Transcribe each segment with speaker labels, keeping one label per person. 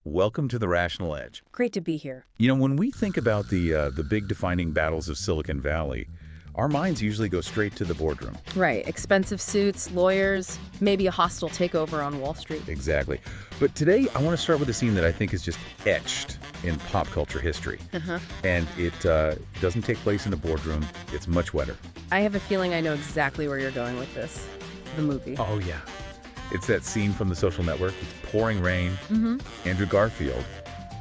Speaker 1: Welcome to the Rational Edge.
Speaker 2: Great to be here.
Speaker 1: When we think about the big defining battles of Silicon Valley, our minds usually go straight to the boardroom.
Speaker 2: Right. Expensive suits, lawyers, maybe a hostile takeover on Wall Street.
Speaker 1: Exactly. But today, I want to start with a scene that I think is just etched in pop culture history. And it doesn't take place in a boardroom. It's much wetter.
Speaker 2: I have a feeling I know exactly where you're going with this. The movie.
Speaker 1: Oh, yeah. It's that scene from The Social Network. It's pouring rain. Andrew Garfield,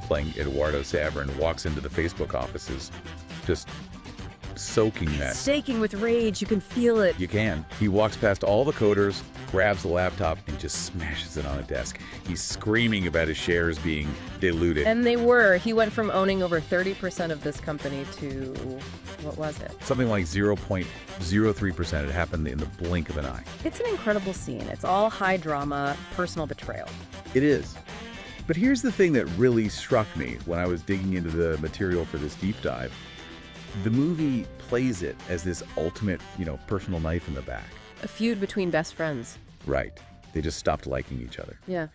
Speaker 1: playing Eduardo Saverin, walks into the Facebook offices, just soaking that.
Speaker 2: Staking with rage. You can feel it.
Speaker 1: You can. He walks past all the coders, grabs the laptop, and just smashes it on a desk. He's screaming about his shares being diluted.
Speaker 2: And they were. He went from owning over 30% of this company to, what was it?
Speaker 1: Something like 0.03%. It happened in the blink of an eye.
Speaker 2: It's an incredible scene. It's all high drama, personal betrayal.
Speaker 1: It is. But here's the thing that really struck me when I was digging into the material for this deep dive. The movie plays it as this ultimate, personal knife in the back.
Speaker 2: A feud between best friends.
Speaker 1: Right. They just stopped liking each other.
Speaker 2: Yeah.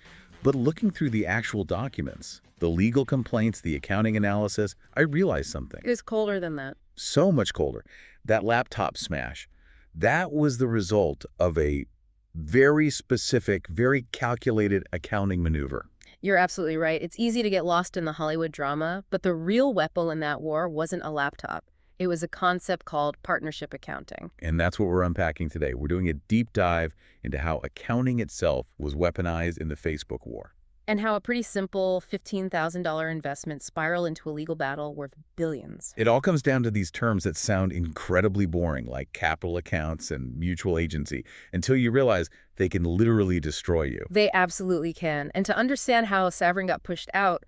Speaker 1: But looking through the actual documents, the legal complaints, the accounting analysis, I realized something.
Speaker 2: It was colder than that.
Speaker 1: So much colder. That laptop smash, that was the result of a very specific, very calculated accounting maneuver.
Speaker 2: You're absolutely right. It's easy to get lost in the Hollywood drama, but the real weapon in that war wasn't a laptop. It was a concept called partnership accounting.
Speaker 1: And that's what we're unpacking today. We're doing a deep dive into how accounting itself was weaponized in the Facebook war.
Speaker 2: And how a pretty simple $15,000 investment spiraled into a legal battle worth billions.
Speaker 1: It all comes down to these terms that sound incredibly boring, like capital accounts and mutual agency, until you realize they can literally destroy you.
Speaker 2: They absolutely can. And to understand how Saverin got pushed out,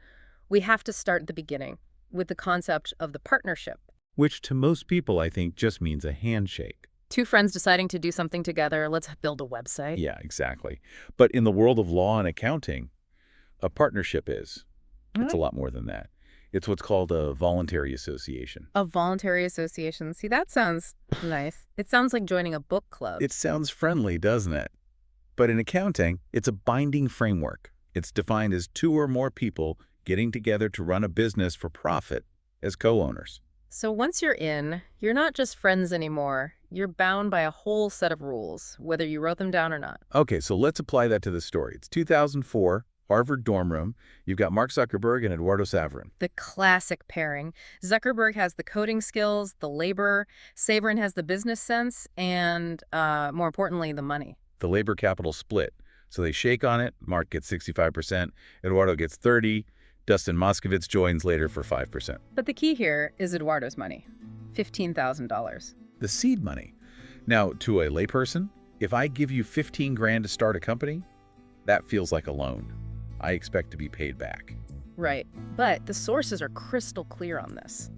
Speaker 2: we have to start at the beginning with the concept of the partnership.
Speaker 1: Which to most people, I think, just means a handshake.
Speaker 2: Two friends deciding to do something together. Let's build a website.
Speaker 1: Yeah, exactly. But in the world of law and accounting, a partnership is. It's a lot more than that. It's what's called a voluntary association.
Speaker 2: A voluntary association. See, that sounds nice. It sounds like joining a book club.
Speaker 1: It sounds friendly, doesn't it? But in accounting, it's a binding framework. It's defined as two or more people getting together to run a business for profit as co-owners.
Speaker 2: So once you're in, you're not just friends anymore. You're bound by a whole set of rules, whether you wrote them down or not.
Speaker 1: Okay, so let's apply that to the story. It's 2004. Harvard dorm room. You've got Mark Zuckerberg and Eduardo Saverin.
Speaker 2: The classic pairing. Zuckerberg has the coding skills, the labor. Saverin has the business sense, and more importantly, the money.
Speaker 1: The labor capital split. So they shake on it. Mark gets 65%. Eduardo gets 30%. Dustin Moskovitz joins later for 5%.
Speaker 2: But the key here is Eduardo's money, $15,000.
Speaker 1: The seed money. Now, to a layperson, if I give you 15 grand to start a company, that feels like a loan. I expect to be paid back.
Speaker 2: Right. But the sources are crystal clear on this.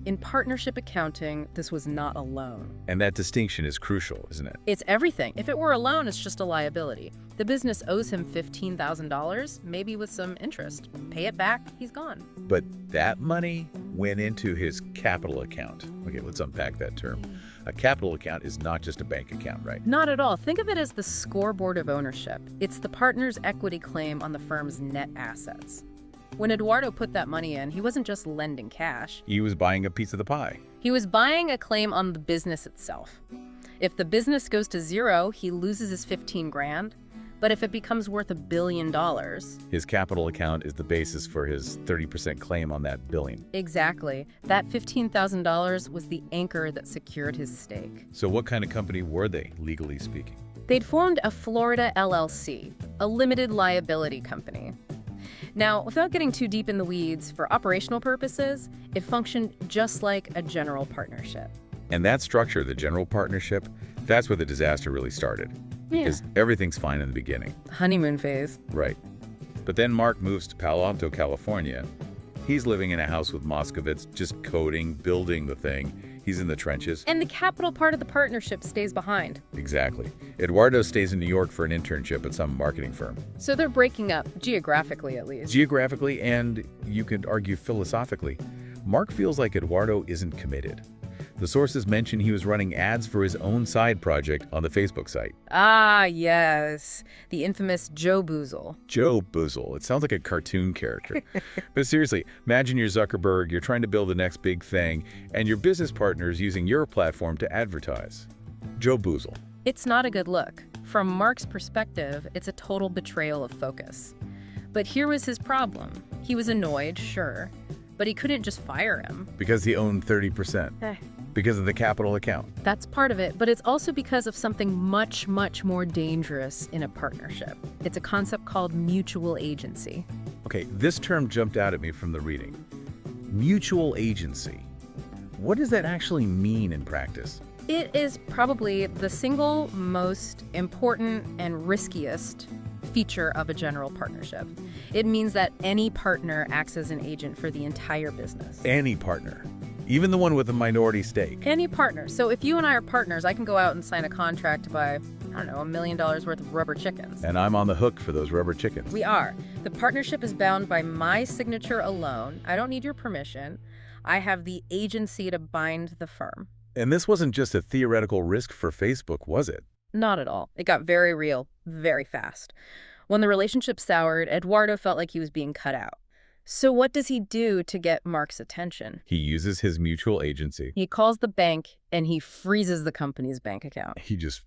Speaker 2: In partnership accounting, this was not a loan.
Speaker 1: And that distinction is crucial, isn't it?
Speaker 2: It's everything. If it were a loan, it's just a liability. The business owes him $15,000, maybe with some interest. Pay it back, he's gone.
Speaker 1: But that money went into his capital account. Okay, let's unpack that term. A capital account is not just a bank account, right?
Speaker 2: Not at all. Think of it as the scoreboard of ownership. It's the partner's equity claim on the firm's net assets. When Eduardo put that money in, he wasn't just lending cash.
Speaker 1: He was buying a piece of the pie.
Speaker 2: He was buying a claim on the business itself. If the business goes to zero, he loses his 15 grand. But if it becomes worth $1 billion...
Speaker 1: His capital account is the basis for his 30% claim on that billion.
Speaker 2: Exactly. That $15,000 was the anchor that secured his stake.
Speaker 1: So what kind of company were they, legally speaking?
Speaker 2: They'd formed a Florida LLC, a limited liability company. Now, without getting too deep in the weeds, for operational purposes, it functioned just like a general partnership.
Speaker 1: And that structure, the general partnership, that's where the disaster really started. Because everything's fine in the beginning.
Speaker 2: Honeymoon phase.
Speaker 1: Right. But then Mark moves to Palo Alto, California. He's living in a house with Moskovitz, just coding, building the thing. He's in the trenches.
Speaker 2: And the capital part of the partnership stays behind.
Speaker 1: Exactly. Eduardo stays in New York for an internship at some marketing firm.
Speaker 2: So they're breaking up, geographically at least.
Speaker 1: Geographically, and you could argue philosophically. Mark feels like Eduardo isn't committed. The sources mention he was running ads for his own side project on the Facebook site.
Speaker 2: Ah, yes. The infamous Joe Boozle.
Speaker 1: Joe Boozle. It sounds like a cartoon character. But seriously, imagine you're Zuckerberg, you're trying to build the next big thing, and your business partner is using your platform to advertise. Joe Boozle.
Speaker 2: It's not a good look. From Mark's perspective, it's a total betrayal of focus. But here was his problem. He was annoyed, sure, but he couldn't just fire him.
Speaker 1: Because he owned 30%. Because of the capital account.
Speaker 2: That's part of it, but it's also because of something much, much more dangerous in a partnership. It's a concept called mutual agency.
Speaker 1: Okay, this term jumped out at me from the reading. Mutual agency. What does that actually mean in practice?
Speaker 2: It is probably the single most important and riskiest feature of a general partnership. It means that any partner acts as an agent for the entire business.
Speaker 1: Any partner. Even the one with a minority stake.
Speaker 2: Any partner. So if you and I are partners, I can go out and sign a contract to buy, I don't know, $1 million worth of rubber chickens.
Speaker 1: And I'm on the hook for those rubber chickens.
Speaker 2: We are. The partnership is bound by my signature alone. I don't need your permission. I have the agency to bind the firm.
Speaker 1: And this wasn't just a theoretical risk for Facebook, was it?
Speaker 2: Not at all. It got very real, very fast. When the relationship soured, Eduardo felt like he was being cut out. So what does he do to get Mark's attention?
Speaker 1: He uses his mutual agency.
Speaker 2: He calls the bank and he freezes the company's bank account.
Speaker 1: He just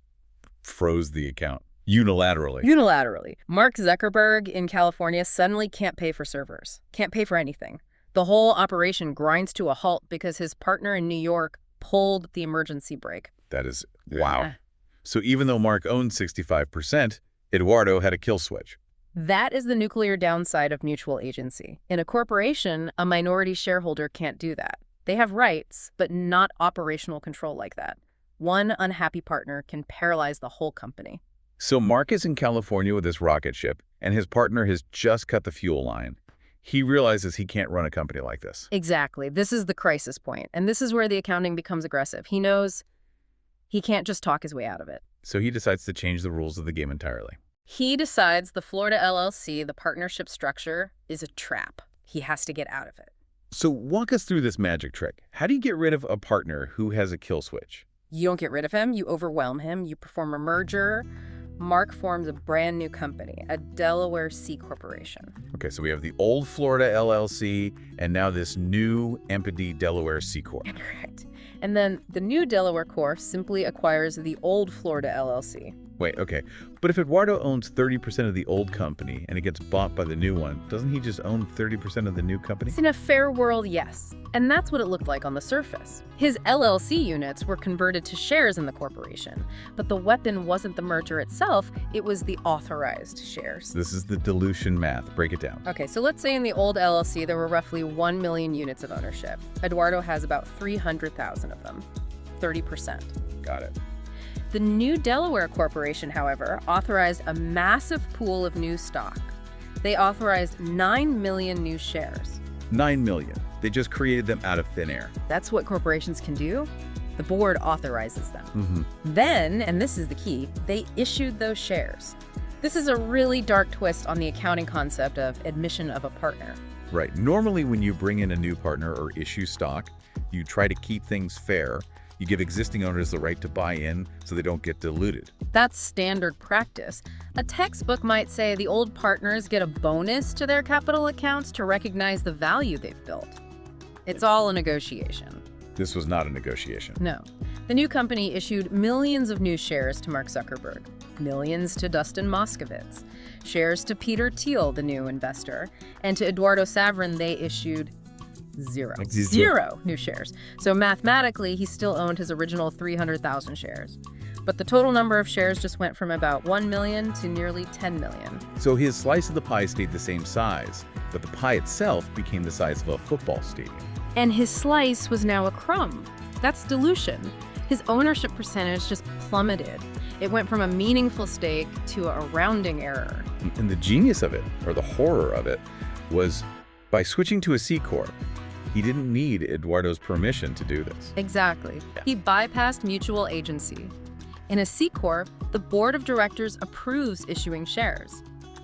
Speaker 1: froze the account unilaterally.
Speaker 2: Unilaterally. Mark Zuckerberg in California suddenly can't pay for servers, can't pay for anything. The whole operation grinds to a halt because his partner in New York pulled the emergency brake.
Speaker 1: That is, wow. So even though Mark owned 65%, Eduardo had a kill switch.
Speaker 2: That is the nuclear downside of mutual agency. In a corporation, a minority shareholder can't do that. They have rights, but not operational control like that. One unhappy partner can paralyze the whole company.
Speaker 1: So Mark is in California with his rocket ship, and his partner has just cut the fuel line. He realizes he can't run a company like this.
Speaker 2: Exactly. This is the crisis point, and this is where the accounting becomes aggressive. He knows he can't just talk his way out of it.
Speaker 1: So he decides to change the rules of the game entirely.
Speaker 2: He decides the Florida LLC, the partnership structure, is a trap. He has to get out of it.
Speaker 1: So walk us through this magic trick. How do you get rid of a partner who has a kill switch?
Speaker 2: You don't get rid of him. You overwhelm him. You perform a merger. Mark forms a brand new company, a Delaware C-Corporation.
Speaker 1: Okay, so we have the old Florida LLC and now this new empty Delaware C-Corp.
Speaker 2: Correct. And then the new Delaware Corp simply acquires the old Florida LLC.
Speaker 1: Wait, okay. But if Eduardo owns 30% of the old company and it gets bought by the new one, doesn't he just own 30% of the new company?
Speaker 2: In a fair world, yes. And that's what it looked like on the surface. His LLC units were converted to shares in the corporation. But the weapon wasn't the merger itself, it was the authorized shares.
Speaker 1: This is the dilution math. Break it down.
Speaker 2: Okay, so let's say in the old LLC there were roughly 1 million units of ownership. Eduardo has about 300,000 of them, 30%.
Speaker 1: Got it.
Speaker 2: The new Delaware Corporation, however, authorized a massive pool of new stock. They authorized 9 million new shares.
Speaker 1: 9 million. They just created them out of thin air.
Speaker 2: That's what corporations can do. The board authorizes them. Then, and this is the key, they issued those shares. This is a really dark twist on the accounting concept of admission of a partner.
Speaker 1: Right. Normally when you bring in a new partner or issue stock, you try to keep things fair. You give existing owners the right to buy in so they don't get diluted.
Speaker 2: That's standard practice. A textbook might say the old partners get a bonus to their capital accounts to recognize the value they've built. It's all a negotiation.
Speaker 1: This was not a negotiation.
Speaker 2: No. The new company issued millions of new shares to Mark Zuckerberg, millions to Dustin Moskovitz, shares to Peter Thiel, the new investor, and to Eduardo Saverin they issued zero new shares. So mathematically, he still owned his original 300,000 shares. But the total number of shares just went from about 1 million to nearly 10 million.
Speaker 1: So his slice of the pie stayed the same size, but the pie itself became the size of a football stadium.
Speaker 2: And his slice was now a crumb. That's dilution. His ownership percentage just plummeted. It went from a meaningful stake to a rounding error.
Speaker 1: And the genius of it, or the horror of it, was by switching to a C-Corp, he didn't need Eduardo's permission to do this.
Speaker 2: Exactly. He bypassed mutual agency. In a C-Corp, the board of directors approves issuing shares.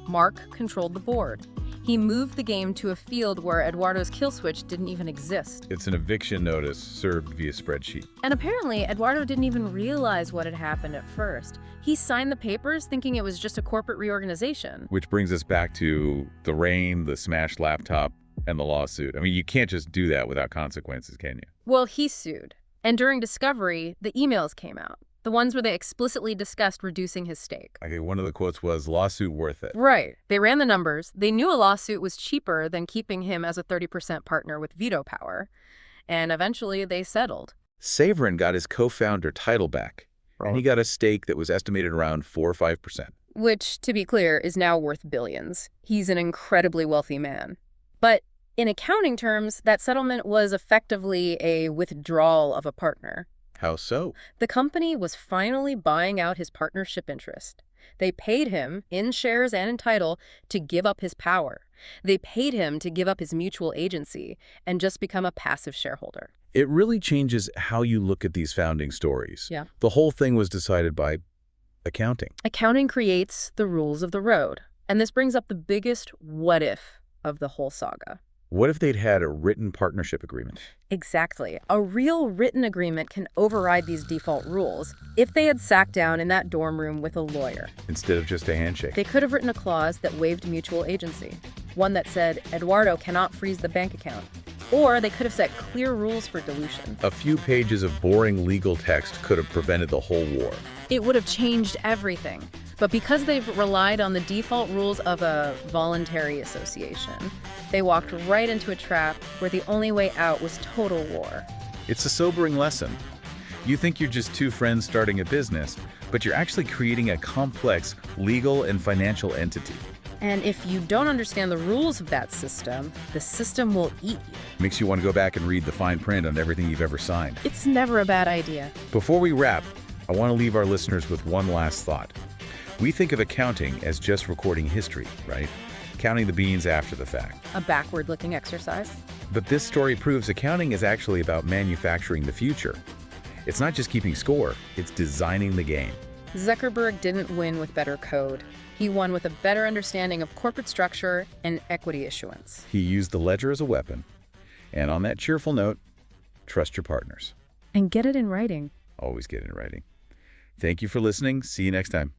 Speaker 2: Mark controlled the board. He moved the game to a field where Eduardo's kill switch didn't even exist.
Speaker 1: It's an eviction notice served via spreadsheet.
Speaker 2: And apparently, Eduardo didn't even realize what had happened at first. He signed the papers thinking it was just a corporate reorganization.
Speaker 1: Which brings us back to the rain, the smashed laptop, and the lawsuit. I mean, you can't just do that without consequences, can you?
Speaker 2: Well, he sued. And during discovery, the emails came out. The ones where they explicitly discussed reducing his stake.
Speaker 1: Okay, one of the quotes was, lawsuit worth it.
Speaker 2: Right. They ran the numbers. They knew a lawsuit was cheaper than keeping him as a 30% partner with veto power. And eventually, they settled.
Speaker 1: Saverin got his co-founder title back, and he got a stake that was estimated around 4 or 5%.
Speaker 2: Which, to be clear, is now worth billions. He's an incredibly wealthy man. But in accounting terms, that settlement was effectively a withdrawal of a partner.
Speaker 1: How so?
Speaker 2: The company was finally buying out his partnership interest. They paid him, in shares and in title, to give up his power. They paid him to give up his mutual agency and just become a passive shareholder.
Speaker 1: It really changes how you look at these founding stories.
Speaker 2: Yeah.
Speaker 1: The whole thing was decided by accounting.
Speaker 2: Accounting creates the rules of the road. And this brings up the biggest what if of the whole saga.
Speaker 1: What if they'd had a written partnership agreement?
Speaker 2: Exactly. A real written agreement can override these default rules. If they had sat down in that dorm room with a lawyer,
Speaker 1: Instead of just a handshake.
Speaker 2: they could have written a clause that waived mutual agency. One that said, Eduardo cannot freeze the bank account. Or they could have set clear rules for dilution.
Speaker 1: A few pages of boring legal text could have prevented the whole war.
Speaker 2: It would have changed everything. But because they've relied on the default rules of a voluntary association, they walked right into a trap where the only way out was total war.
Speaker 1: It's a sobering lesson. You think you're just two friends starting a business, but you're actually creating a complex legal and financial entity.
Speaker 2: And if you don't understand the rules of that system, the system will eat you.
Speaker 1: Makes you want to go back and read the fine print on everything you've ever signed.
Speaker 2: It's never a bad idea.
Speaker 1: Before we wrap, I want to leave our listeners with one last thought. We think of accounting as just recording history, right? Counting the beans after the fact.
Speaker 2: A backward-looking exercise.
Speaker 1: But this story proves accounting is actually about manufacturing the future. It's not just keeping score, it's designing the game.
Speaker 2: Zuckerberg didn't win with better code. He won with a better understanding of corporate structure and equity issuance.
Speaker 1: He used the ledger as a weapon. And on that cheerful note, trust your partners.
Speaker 2: And get it in writing.
Speaker 1: Always get it in writing. Thank you for listening. See you next time.